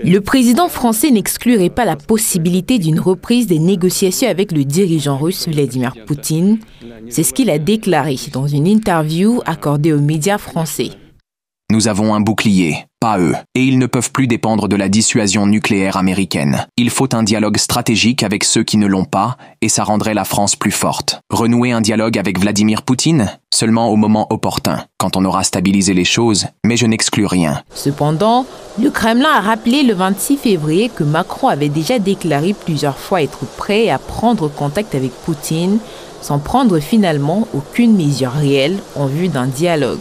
Le président français n'exclurait pas la possibilité d'une reprise des négociations avec le dirigeant russe Vladimir Poutine. C'est ce qu'il a déclaré dans une interview accordée aux médias français. Nous avons un bouclier, pas eux, et ils ne peuvent plus dépendre de la dissuasion nucléaire américaine. Il faut un dialogue stratégique avec ceux qui ne l'ont pas, et ça rendrait la France plus forte. Renouer un dialogue avec Vladimir Poutine, seulement au moment opportun, quand on aura stabilisé les choses, mais je n'exclus rien. Cependant, le Kremlin a rappelé le 26 février que Macron avait déjà déclaré plusieurs fois être prêt à prendre contact avec Poutine, sans prendre finalement aucune mesure réelle en vue d'un dialogue.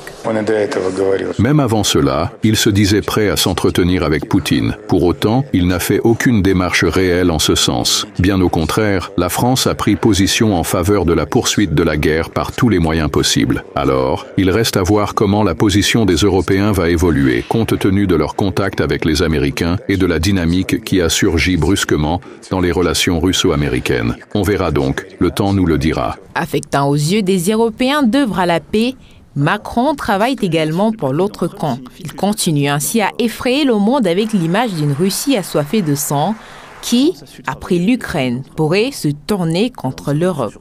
Même avant cela, il se disait prêt à s'entretenir avec Poutine. Pour autant, il n'a fait aucune démarche réelle en ce sens. Bien au contraire, la France a pris position en faveur de la poursuite de la guerre par tous les moyens possibles. Alors, il reste à voir comment la position des Européens va évoluer, compte tenu de leur contact avec les Américains et de la dynamique qui a surgi brusquement dans les relations russo-américaines. On verra donc, le temps nous le dira. Affectant aux yeux des Européens d'œuvre à la paix, Macron travaille également pour l'autre camp. Il continue ainsi à effrayer le monde avec l'image d'une Russie assoiffée de sang qui, après l'Ukraine, pourrait se tourner contre l'Europe.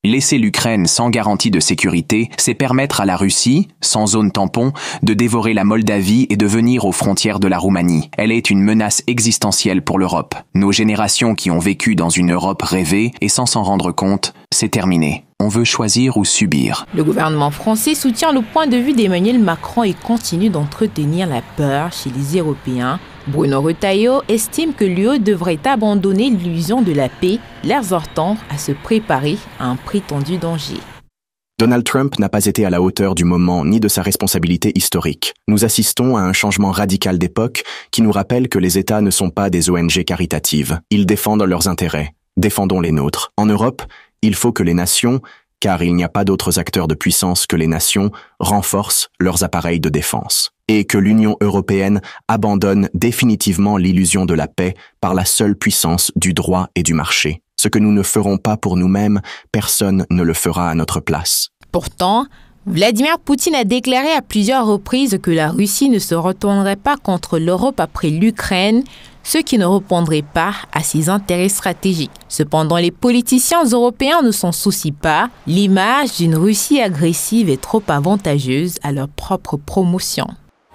Laisser l'Ukraine sans garantie de sécurité, c'est permettre à la Russie, sans zone tampon, de dévorer la Moldavie et de venir aux frontières de la Roumanie. Elle est une menace existentielle pour l'Europe. Nos générations qui ont vécu dans une Europe rêvée et sans s'en rendre compte, c'est terminé. On veut choisir ou subir. Le gouvernement français soutient le point de vue d'Emmanuel Macron et continue d'entretenir la peur chez les Européens. Bruno Retailleau estime que l'UE devrait abandonner l'illusion de la paix, leur exhortant à se préparer à un prétendu danger. Donald Trump n'a pas été à la hauteur du moment ni de sa responsabilité historique. Nous assistons à un changement radical d'époque qui nous rappelle que les États ne sont pas des ONG caritatives. Ils défendent leurs intérêts. Défendons les nôtres. En Europe, il faut que les nations, car il n'y a pas d'autres acteurs de puissance que les nations, renforcent leurs appareils de défense. Et que l'Union européenne abandonne définitivement l'illusion de la paix par la seule puissance du droit et du marché. Ce que nous ne ferons pas pour nous-mêmes, personne ne le fera à notre place. Pourtant, Vladimir Poutine a déclaré à plusieurs reprises que la Russie ne se retournerait pas contre l'Europe après l'Ukraine, ce qui ne répondrait pas à ses intérêts stratégiques. Cependant, les politiciens européens ne s'en soucient pas. L'image d'une Russie agressive est trop avantageuse à leur propre promotion.